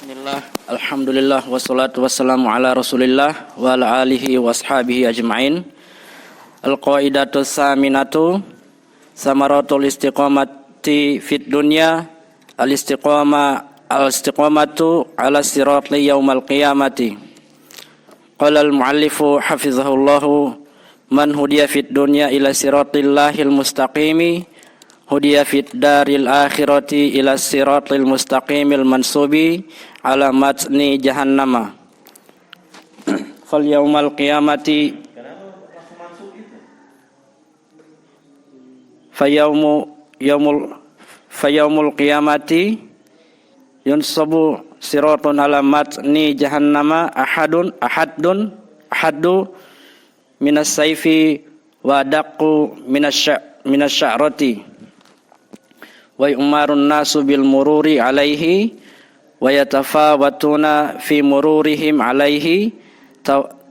Bismillah, alhamdulillah, wassalatu wassalamu ala rasulillah wa ala alihi wa ashabihi ajma'in. Al-qaidatu saminatu samaratul istiqamati fid dunya al-istiqamatu ala sirati yaumal qiyamati. Qala al-muallifu hafizahullahu man hudiya fid dunya ila siratillahil mustaqimi hudiya fid daril akhirati ila siratil mustaqimil mansubi ala matni jahannama. Fal yaumal qiyamati fayaumul qiyamati yunsabu siratun ala matni jahannama ahaddu minas saifi wa daqqu minas sya'rati wa yu'marun nasu bil mururi alaihi wa yatafawatuna fi mururihim alaihi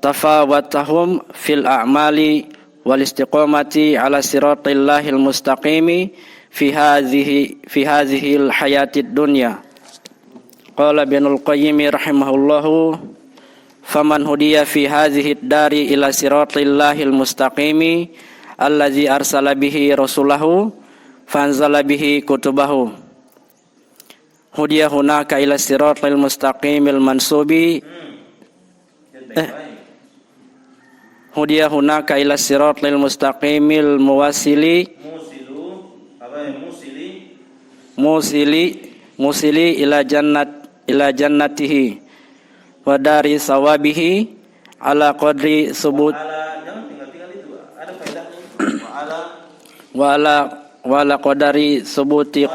tafawatahum fil a'mali wal istiqamati ala siratillahil mustaqimi fi hadhihi al hayatid dunya. Qala Ibnul Qayyim rahimahullahu faman hudiya fi hadhihi ad-dari ila siratillahil mustaqimi allazi arsala bihi rasulahu fanzala bihi kutubahu hudiya hunaka ila siratil mustaqimil mansubi hudiya hunaka ila siratil mustaqimil musili ila jannatihi wa dari sawabihi ala qadri subut wala qadari subuti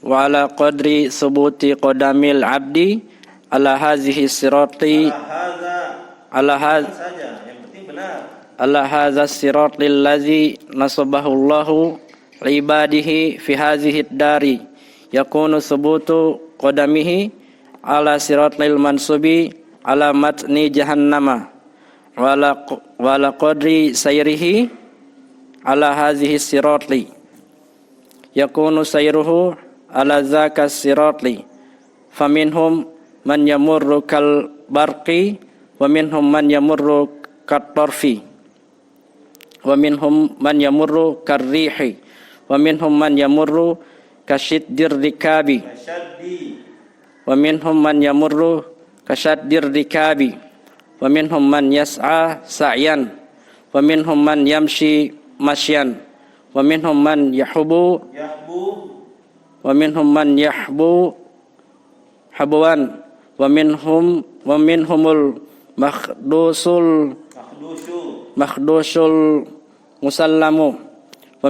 wala qadri subuti qadamil abdi ala hazihi sirati ala hadza siratil ladzi nasabahu Allahu ibadihi fi hazihi dari yakunu subutu qadamihi ala siratil mansubi ala matni jahannama wala qadri sayrihi ala hazihi sirati yakunu sayruhu ala zaka sirati faminhum man yamurru kal barqi wa minhum man yamurru kat tarfi wa minhum man yamurru kar rihi wa minhum man yamurru kasyiddir rikabi wa minhum man yamurru kasyaddir rikabi wa minhum man yas'a sa'yan wa minhum man yamshi masyan wa minhum man yahbu wa minhum man yahbu habwan wa minhumul makhdusul musallamu wa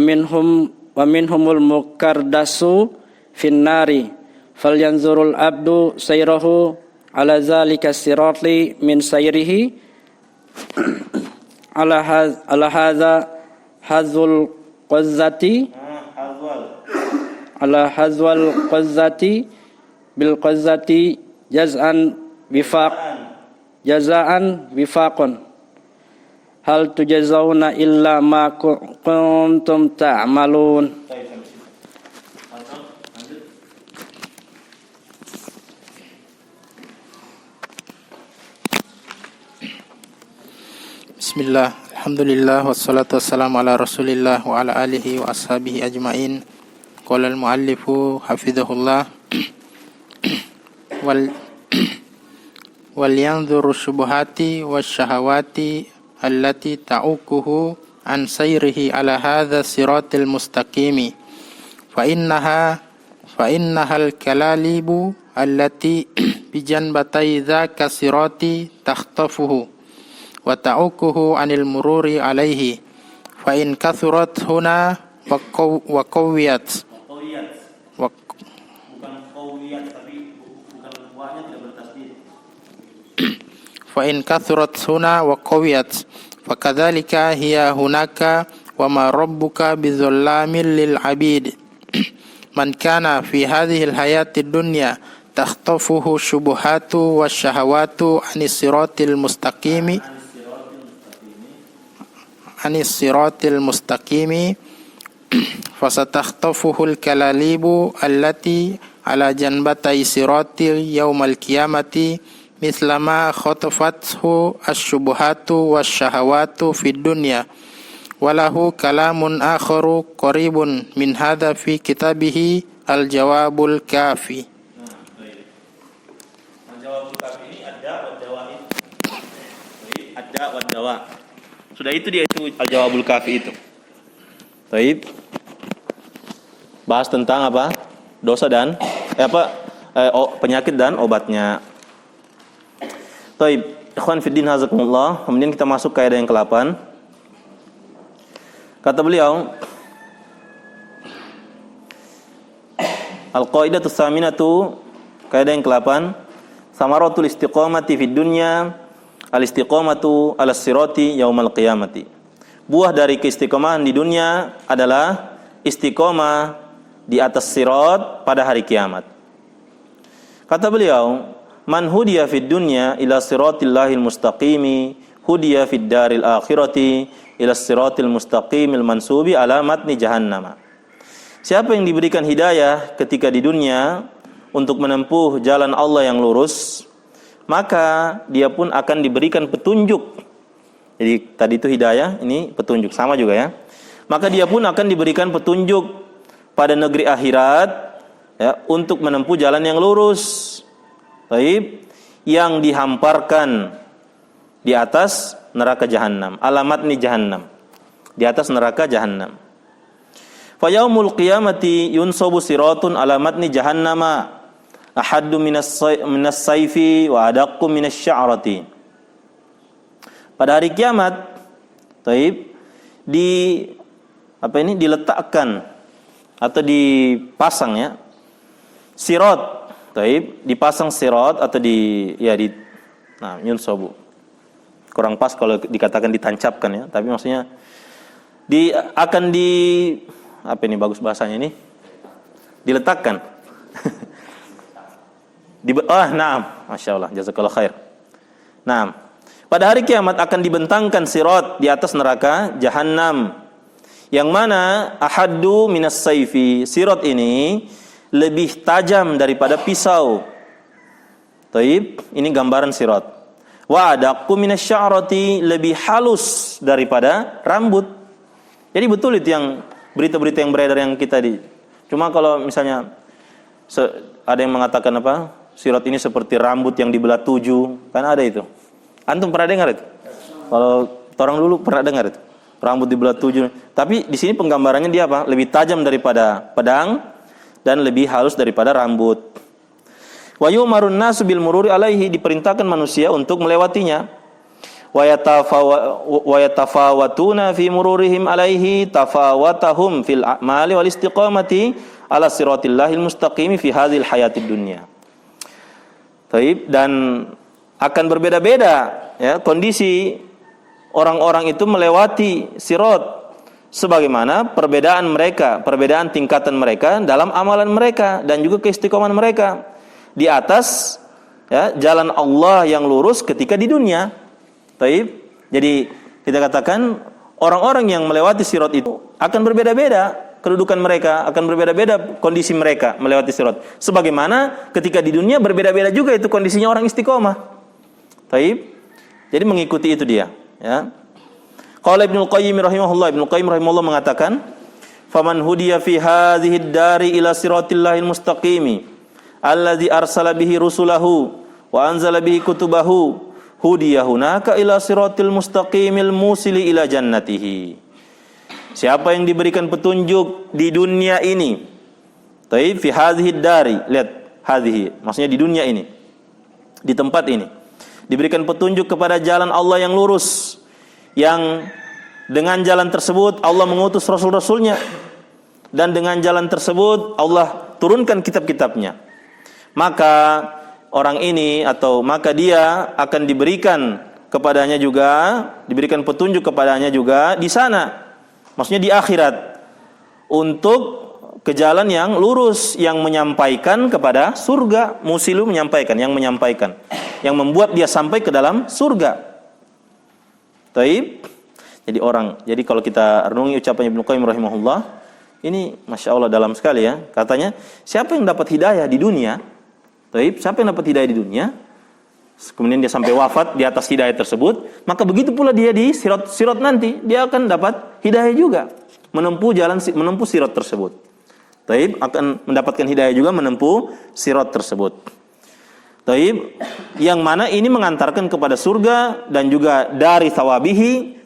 minhumul mukardasu finnari falyanzurul abdu sayrahu ala zalika sirati min sayrihi ala hadza hazul qazzati ala hazwal qazzati bil qazzati jazaan wifaqun hal tujazawna illa ma kuntum ta'malun. Bismillah, alhamdulillah, wassalatu wassalamu ala rasulillah wa ala alihi wa ashabihi ajma'in. Qala al-muallifu hafidhahullah wal yanzuru syubuhati wasyahawati allati ta'ukuhu an sayrihi ala hadha siratil mustaqimi fa innahal kalalibu allati bijanbatai dhaka sirati takhtafuhu wa ta'ukuhu anil mururi alaihi fa in kathurat huna wa qawiyat fa in kathurat huna wa qawiyat fakadzalika hiya hunaka wa ma rabbuka bizallamin lil abid man kana fi hadhihi al hayati dunya takhtafuhu syubuhatu wasyahawatu anis siratil mustaqimi fasatakhtafuhu al-kalalibu allati ala janbatay sirati yaumal qiyamati mislama khatafathu asy-syubuhatu wasyahawatu fid dunya walahu kalamun akharu qaribun min hadza fi kitabihi al-jawabul kafi. Al-jawabul kafi ini ada wa dawain. Ada wa dawa. Sudah itu dia itu al-jawabul kafi itu. Baik. Bahas tentang apa? Dosa dan penyakit dan obatnya. Baik, ikhwan fiddin hazakumullah. Kemudian kita masuk kaidah yang ke-8. Kata beliau, al-qaidatu tsaminatu, kaidah yang ke-8, samaratul istiqamati fid dunya al-istiqamatu 'alas sirati yaumal qiyamati. Buah dari keistiqomahan di dunia adalah istiqomah di atas sirat pada hari kiamat. Kata beliau, man hudiya fid dunya ila siratillahil mustaqimi hudiya fid daril akhirati ila siratil mustaqimil mansubi ala matni jahannam. Siapa yang diberikan hidayah ketika di dunia untuk menempuh jalan Allah yang lurus, maka dia pun akan diberikan petunjuk. Jadi tadi itu hidayah, ini petunjuk, sama juga ya. Maka dia pun akan diberikan petunjuk pada negeri akhirat ya, untuk menempuh jalan yang lurus. Baik, yang dihamparkan di atas neraka jahanam, alamat ni jahannam, di atas neraka jahanam. Fa yaumul qiyamati yunsabu siratun alamat ni jahannama ahaddu minas sayfi wa adaqqu minas sya'rati. Pada hari kiamat, taib, diletakkan atau dipasang ya sirat, taib, dipasang sirat atau yunsabu. Kurang pas kalau dikatakan ditancapkan ya, tapi maksudnya bagus bahasanya ini, diletakkan. Masya Allah, jazakallah khair. Pada hari kiamat akan dibentangkan sirat di atas neraka jahanam, yang mana ahaddu minas sayfi, sirat ini lebih tajam daripada pisau. Taib, ini gambaran sirat. Wa adaqqu minas sya'rati, lebih halus daripada rambut. Jadi betul itu yang berita-berita yang beredar yang kita cuma kalau misalnya ada yang mengatakan sirat ini seperti rambut yang dibelah 7, kan ada itu. Antum pernah dengar itu? Kalau orang dulu pernah dengar itu, rambut dibelah 7. Tapi di sini penggambarannya dia lebih tajam daripada pedang dan lebih halus daripada rambut. Wa yumarun nasu bil mururi alaihi, diperintahkan manusia untuk melewatinya. Wa yatafawatuna fi mururihim alaihi tafawatahum fil a'mali wal istiqamati ala siratillahil mustaqimi fi hadhil hayatid dunya. Taib, dan akan berbeda-beda ya kondisi orang-orang itu melewati sirat sebagaimana perbedaan mereka, perbedaan tingkatan mereka dalam amalan mereka dan juga keistiqomahan mereka di atas ya jalan Allah yang lurus ketika di dunia. Taib. Jadi kita katakan orang-orang yang melewati sirat itu akan berbeda-beda kedudukan mereka, akan berbeda-beda kondisi mereka melewati sirat. Sebagaimana ketika di dunia berbeda-beda juga itu kondisinya orang istiqomah. Taib. Jadi mengikuti itu dia, ya. Qala Ibnu Qayyim rahimahullah mengatakan, "Faman hudiya fi hadhihi ad-dari ila siratil mustaqimi allazi arsala bihi rusulahu wa anzala bihi kutubahu hudiya hunaka ila siratil mustaqimil musili ila jannatihi." Siapa yang diberikan petunjuk di dunia ini, taib, fi hadhihi ad-dari, lihat hadhihi, maksudnya di dunia ini, di tempat ini, diberikan petunjuk kepada jalan Allah yang lurus, yang dengan jalan tersebut Allah mengutus rasul-rasulnya, dan dengan jalan tersebut Allah turunkan kitab-kitabnya. Maka orang ini maka dia akan diberikan kepadanya juga, diberikan petunjuk kepadanya juga di sana, maksudnya di akhirat, untuk ke jalan yang lurus, yang menyampaikan kepada surga. Musilu menyampaikan, yang membuat dia sampai ke dalam surga. Taib. Jadi kalau kita renungi ucapan Ibnu Qayyim rahimahullah, Ini Masya Allah dalam sekali ya. Katanya, siapa yang dapat hidayah di dunia, siapa yang dapat hidayah di dunia, kemudian dia sampai wafat di atas hidayah tersebut, maka begitu pula dia di sirat nanti, dia akan dapat hidayah juga, menempuh sirat tersebut. Akan mendapatkan hidayah juga menempuh sirat tersebut. Yang mana ini mengantarkan kepada surga dan juga dari thawabihi,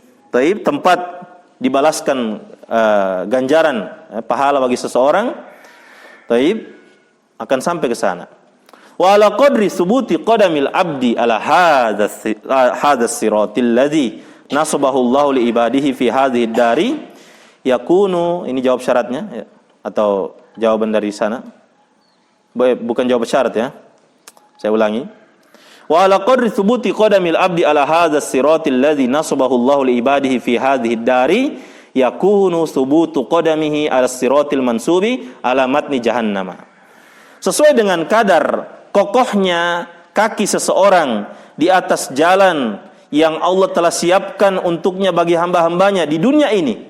tempat dibalaskan ganjaran pahala bagi seseorang, akan sampai ke sana. Wa ala qadri thubuti qadamil abdi ala hadha siratil ladzi nasabahu Allah li ibadihi fi hadhihi dari yakunu, ini jawab syaratnya ya, atau jawaban dari sana, bukan jawab syarat ya, saya ulangi. Wa ala qadri thubuti qadamil abdi ala hadha siratil ladzi nasabahu Allah li ibadihi fi hadhihi dari yakunu thubutu qadamihi ala siratil mansubi ala matni jahannama. Sesuai dengan kadar kokohnya kaki seseorang di atas jalan yang Allah telah siapkan untuknya bagi hamba-hambanya di dunia ini.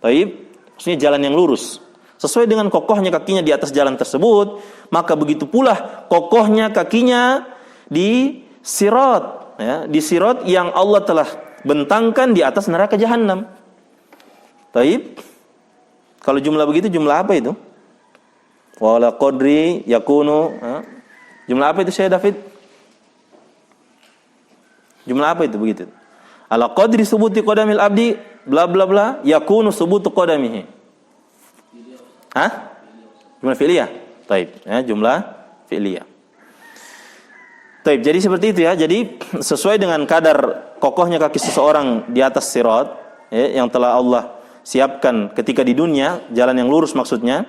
Maksudnya jalan yang lurus. Sesuai dengan kokohnya kakinya di atas jalan tersebut, maka begitu pula kokohnya kakinya di sirat, ya, di sirat yang Allah telah bentangkan di atas neraka jahanam. Kalau jumlah begitu, jumlah apa itu? Wala qadri yakunu, jumlah apa itu Syekh David? Jumlah apa itu begitu? Ala qadri subuti qadamil abdi bla bla bla yakunu subutu qadamihi. Jumlah fi'liyah. Jumlah fi'liyah. Jadi seperti itu ya. Jadi sesuai dengan kadar kokohnya kaki seseorang di atas sirat, ya, yang telah Allah siapkan ketika di dunia, jalan yang lurus maksudnya,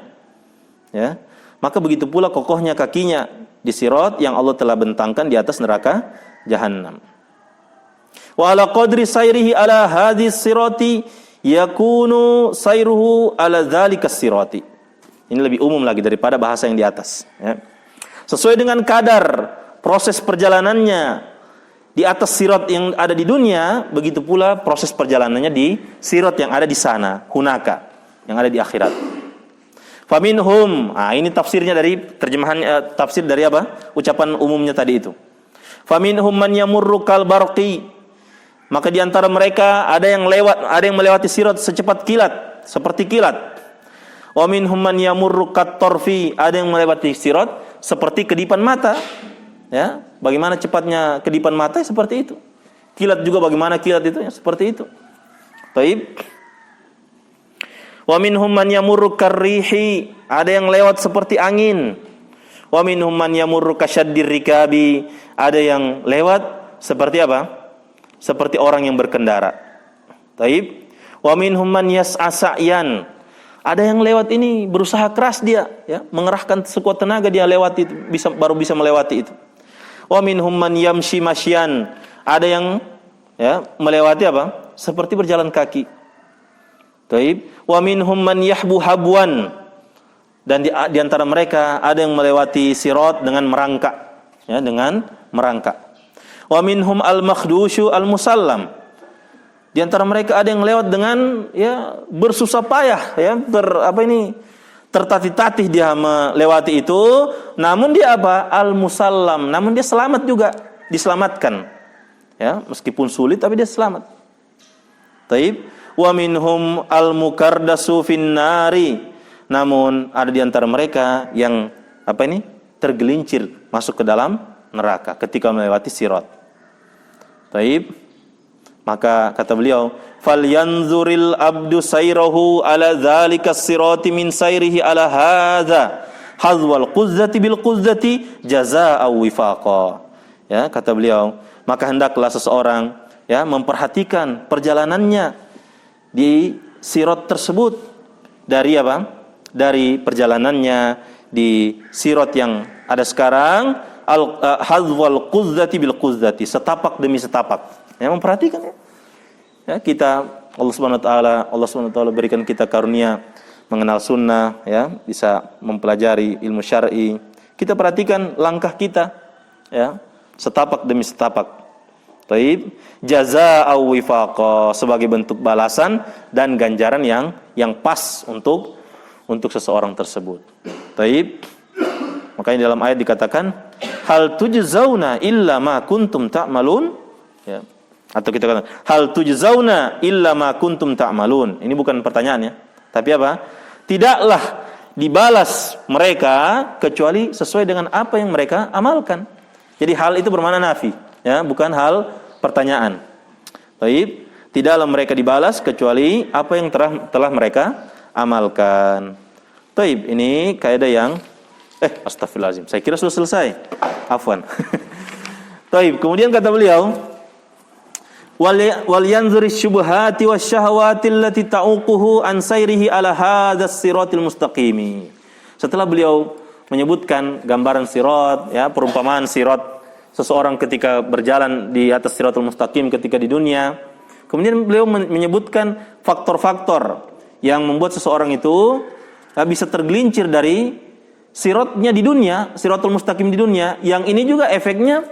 ya, maka begitu pula kokohnya kakinya di sirat yang Allah telah bentangkan di atas neraka jahanam. Wa ala qadri sayrihi ala hadhis sirati yakunu sayruhu ala dzalikas sirati. Ini lebih umum lagi daripada bahasa yang di atas, ya. Sesuai dengan kadar proses perjalanannya di atas sirat yang ada di dunia, begitu pula proses perjalanannya di sirat yang ada di sana, hunaka, yang ada di akhirat. Faminhum, ini tafsirnya dari terjemahan, tafsir dari apa? Ucapan umumnya tadi itu. Faminhum man yamurru kal barqi, maka di antara mereka ada yang melewati sirat secepat kilat, seperti kilat. Wa minhum man yamurru kat tarfi, ada yang melewati sirat seperti kedipan mata. Ya, bagaimana cepatnya kedipan mata seperti itu. Kilat juga bagaimana kilat itu ya, seperti itu. Wa minhum man yamurru karrihi, ada yang lewat seperti angin. Wa minhum man yamurru kasyaddir rikabi, ada yang lewat seperti apa? Seperti orang yang berkendara. Wa minhum man yas'a sa'yan, ada yang lewat ini berusaha keras dia, ya, mengerahkan sekuat tenaga dia lewati itu, baru bisa melewati itu. Wa minhum man yamshi masyan, ada yang, ya, melewati apa? Seperti berjalan kaki. Wa minhum man yahbu habwan, dan di antara mereka ada yang melewati sirat dengan merangkak, ya, dengan merangkak. Wa minhum al-makhdushu al-musallam, di antara mereka ada yang lewat dengan, ya, bersusah payah, ya, tertatih-tatih dia melewati itu, namun dia apa? Al-musallam, namun dia selamat juga, diselamatkan. Ya, meskipun sulit tapi dia selamat. Wa minhum al-mukardasu finnari, namun ada di antara mereka yang tergelincir masuk ke dalam neraka ketika melewati sirat. Maka kata beliau, falyanzuril abdu sayrahu ala dzalika sirati min sayrihi ala hadza hazwal quzzati bil quzzati jazaa'a wifaqa. Ya, kata beliau, maka hendaklah seseorang, ya, memperhatikan perjalanannya di sirat tersebut, dari apa? Dari perjalanannya di sirat yang ada sekarang, hazwal quzzati bil quzzati, setapak demi setapak. Ya, memperhatikan, ya. Ya, kita Allah Subhanahu wa taala berikan kita karunia mengenal sunnah, ya, bisa mempelajari ilmu syar'i. Kita perhatikan langkah kita, ya, setapak demi setapak. Jazaa'a wifaqa, sebagai bentuk balasan dan ganjaran yang pas untuk untuk seseorang tersebut. Taib. Makanya dalam ayat dikatakan hal tujzauna illa ma kuntum ta'malun, ya. Atau kita katakan hal tujzauna illa ma kuntum ta'malun. Ini bukan pertanyaan ya, tapi apa? Tidaklah dibalas mereka kecuali sesuai dengan apa yang mereka amalkan. Jadi hal itu bermakna nafi, ya, bukan hal pertanyaan. Baik, tidaklah mereka dibalas kecuali apa yang telah mereka amalkan. Baik, ini kaidah yang astagfirullahaladzim. Saya kira sudah selesai. Afwan. Baik, kemudian kata beliau, wal yanzuri syubhati wasyahawati allati ta'uquhu an sayrihi ala hadzas siratil mustaqimi. Setelah beliau menyebutkan gambaran sirat, ya, perumpamaan sirat seseorang ketika berjalan di atas siratul mustaqim ketika di dunia. Kemudian beliau menyebutkan faktor-faktor yang membuat seseorang itu bisa tergelincir dari siratnya di dunia, siratul mustaqim di dunia. Yang ini juga efeknya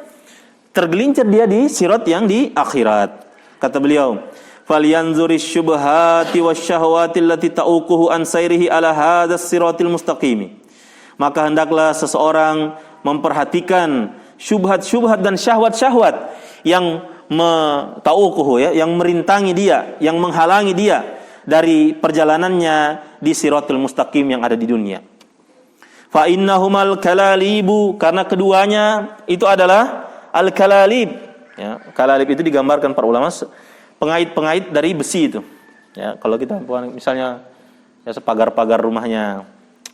tergelincir dia di sirat yang di akhirat. Kata beliau, falyanzuri syubhati wasyahawati allati ta'uquhu an sayrihi ala hadzas siratil mustaqim. Maka hendaklah seseorang memperhatikan syubhat-syubhat dan syahwat-syahwat yang ta'uquhu, ya, yang merintangi dia, yang menghalangi dia dari perjalanannya di siratul mustaqim yang ada di dunia. Fa innahumal kalalibu, karena keduanya itu adalah al-kalalib. Ya, kalalib itu digambarkan para ulama pengait-pengait dari besi itu. Ya, kalau kita misalnya ya sepagar-pagar rumahnya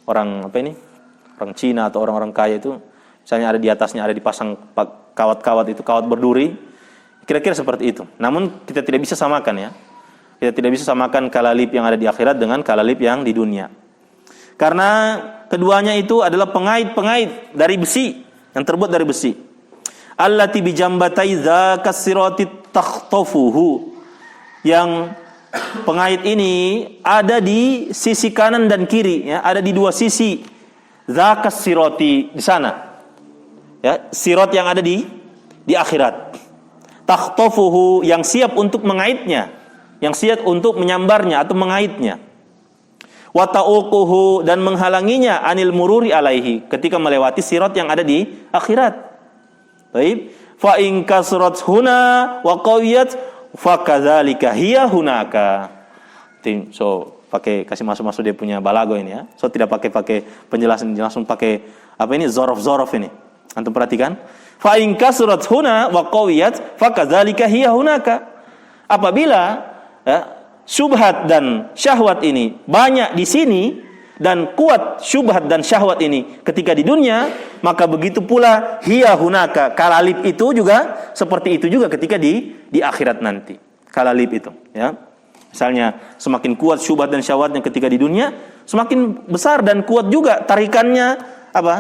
orang orang Cina atau orang-orang kaya itu, misalnya ada di atasnya ada dipasang kawat-kawat itu, kawat berduri, kira-kira seperti itu. Namun kita tidak bisa samakan, ya. Kita tidak bisa samakan kalalib yang ada di akhirat dengan kalalib yang di dunia. Karena keduanya itu adalah pengait-pengait dari besi, yang terbuat dari besi. Allati bijambatai dzakas sirati takhtafuhu. Yang pengait ini ada di sisi kanan dan kiri, ya, ada di dua sisi dzakas sirati di sana. Ya, sirat yang ada di akhirat. Takhtafuhu, yang siap untuk mengaitnya, yang siap untuk menyambarnya atau mengaitnya. Wa ta'uquhu, dan menghalanginya anil mururi alaihi, ketika melewati sirat yang ada di akhirat. Baik, fa in kasrat huna wa qawiyat fa kadzalika hiya hunaka. So, kasih masuk dia punya balago ini, ya. So tidak pakai penjelasan, langsung pakai zorof ini. Antum perhatikan? Fa in kasrat huna wa qawiyat fa kadzalika hiya hunaka. Apabila, ya, syubhat dan syahwat ini banyak di sini dan kuat syubhat dan syahwat ini ketika di dunia, maka begitu pula hiya hunaka, kalalib itu juga seperti itu juga ketika di akhirat nanti. Kalalib itu, ya. Misalnya semakin kuat syubhat dan syahwatnya ketika di dunia, semakin besar dan kuat juga tarikannya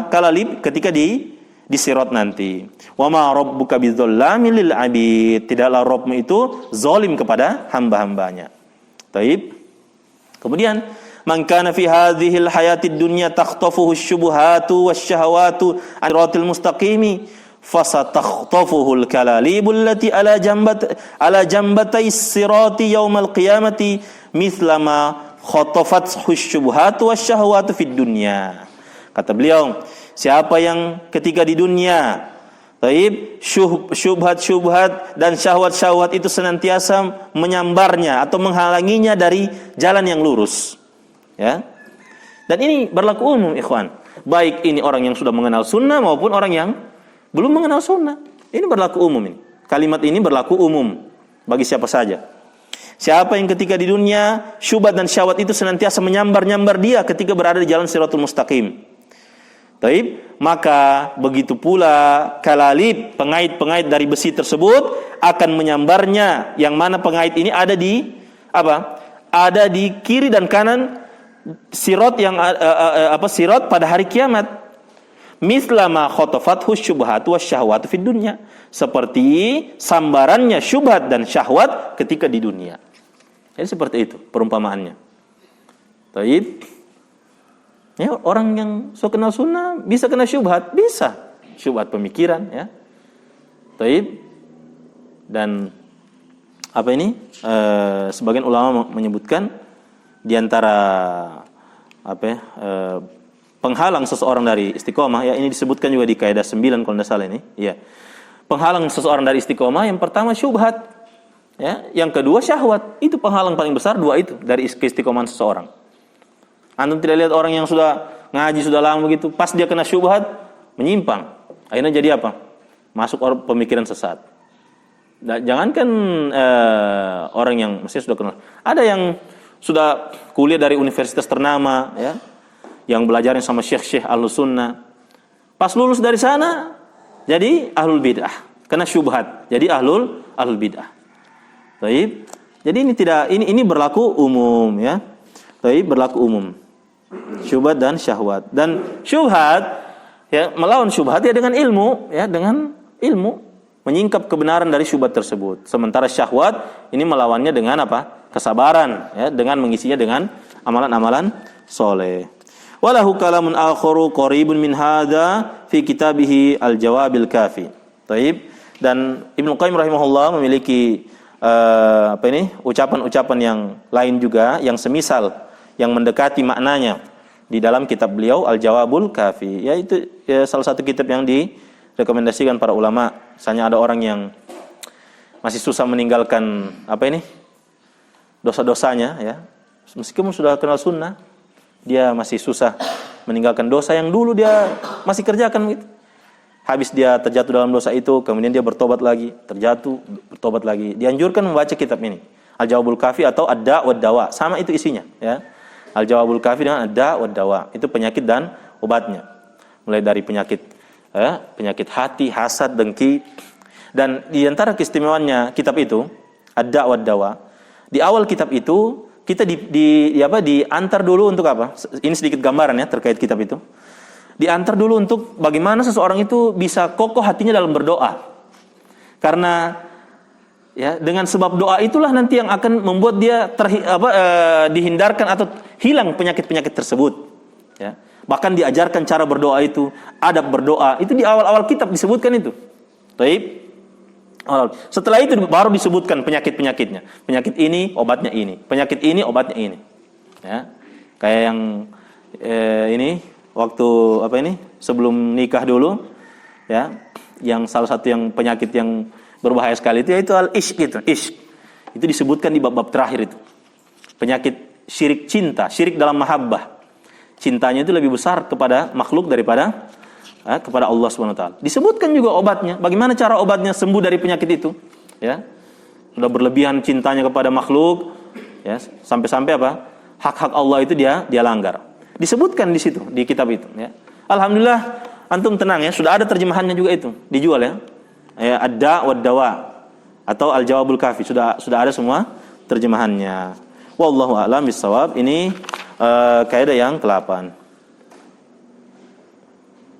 kalalib ketika di sirat nanti. Wa ma rabbuka bidzallamil lil abid. Tidaklah Rabbmu itu zalim kepada hamba-hambanya. Taib. Kemudian, man kana fi hadhil hayatid dunya takhtafuhu asy-syubuhatu wasyahawatu ar-ratil mustaqimi fasatakhtafuhu al-kalalibu allati ala jambatay as-sirati yaumal qiyamati mithla ma khatafathu asy-syubuhatu wasyahawatu fid dunya. Kata beliau, siapa yang ketika di dunia taib syubhat-syubhat dan syahwat-syahwat itu senantiasa menyambarnya atau menghalanginya dari jalan yang lurus, ya. Dan ini berlaku umum, ikhwan. Baik ini orang yang sudah mengenal sunnah maupun orang yang belum mengenal sunnah. Ini berlaku umum ini. Kalimat ini berlaku umum bagi siapa saja. Siapa yang ketika di dunia syubhat dan syahwat itu senantiasa menyambar-nyambar dia ketika berada di jalan siratul mustaqim. Taib, maka begitu pula kalalib, pengait-pengait dari besi tersebut akan menyambarnya, yang mana pengait ini ada di Ada di kiri dan kanan sirat yang sirat pada hari kiamat. Misla ma khatafathu syubhatu wasyahwatu fid dunya, seperti sambarannya syubhat dan syahwat ketika di dunia. Jadi seperti itu perumpamaannya. Taib. Ya, orang yang kenal sunnah bisa kena syubhat, bisa syubhat pemikiran, ya. Taib. Dan sebagian ulama menyebutkan di antara penghalang seseorang dari istiqomah, ya ini disebutkan juga di kaidah 9 kalau tidak salah ini, ya. Penghalang seseorang dari istiqomah yang pertama syubhat, ya, yang kedua syahwat. Itu penghalang paling besar, dua itu dari keistiqomahan seseorang. Antum tidak lihat orang yang sudah ngaji sudah lama begitu, pas dia kena syubhat menyimpang. Akhirnya jadi apa? Masuk pemikiran sesat. Jangankan orang yang mesti sudah kenal. Ada yang sudah kuliah dari universitas ternama, ya, yang belajarnya sama syekh-syekh Ahlus Sunnah. Pas lulus dari sana jadi ahlul bid'ah, kena syubhat, jadi ahlul bid'ah. Baik. Jadi ini berlaku umum, ya. Baik, berlaku umum. Syubhat dan syahwat. Dan syubhat, ya, melawan syubhat ya dengan ilmu, ya, dengan ilmu menyingkap kebenaran dari syubhat tersebut. Sementara syahwat ini melawannya dengan apa? Kesabaran, ya, dengan mengisinya dengan amalan-amalan soleh. Walahu kalamun akharu qaribun min hadza fi kitabih Al-Jawabil Kafi. Baik. Dan Ibnu Qayyim rahimahullah memiliki ucapan-ucapan yang lain juga yang semisal, yang mendekati maknanya di dalam kitab beliau Al-Jawabul Kafi. Yaitu salah satu kitab yang direkomendasikan para ulama. Misalnya ada orang yang masih susah meninggalkan dosa-dosanya, ya. Meskipun sudah kenal sunnah, dia masih susah meninggalkan dosa yang dulu dia masih kerjakan gitu. Habis dia terjatuh dalam dosa itu, kemudian dia bertobat lagi, terjatuh, bertobat lagi. Dianjurkan membaca kitab ini, Al-Jawabul Kafi atau Ad-Da' wad Dawa. Sama itu isinya, ya. Al-Jawabul Kafi dengan Ad-Da' wad Dawa. Itu penyakit dan obatnya. Mulai dari penyakit hati, hasad, dengki. Dan di antara keistimewaannya kitab itu, Ad-Da' wad Dawa, di awal kitab itu kita diantar dulu untuk apa? Ini sedikit gambaran, ya, terkait kitab itu. Diantar dulu untuk bagaimana seseorang itu bisa kokoh hatinya dalam berdoa. Karena, ya, dengan sebab doa itulah nanti yang akan membuat dia dihindarkan atau hilang penyakit-penyakit tersebut, ya. Bahkan diajarkan cara berdoa itu, adab berdoa, itu di awal-awal kitab disebutkan itu. Baik. Setelah itu baru disebutkan penyakit-penyakitnya. Penyakit ini obatnya ini, penyakit ini obatnya ini. Ya. Kayak yang ini waktu sebelum nikah dulu, ya, yang salah satu yang penyakit yang berbahaya sekali itu yaitu al-ishq gitu. Ishq. Itu disebutkan di bab-bab terakhir itu. Penyakit syirik cinta, syirik dalam mahabbah. Cintanya itu lebih besar kepada makhluk daripada kepada Allah SWT. Disebutkan juga obatnya. Bagaimana cara obatnya sembuh dari penyakit itu? Ya, sudah berlebihan cintanya kepada makhluk, ya, sampai-sampai apa? Hak-hak Allah itu dia langgar. Disebutkan di situ di kitab itu. Ya. Alhamdulillah, antum tenang, ya. Sudah ada terjemahannya juga itu dijual, ya. Ad-Da' wad Dawa atau Al-Jawabul Kafi sudah ada semua terjemahannya. Wallahu a'lam bishawab. Ini kaidah yang ke-8.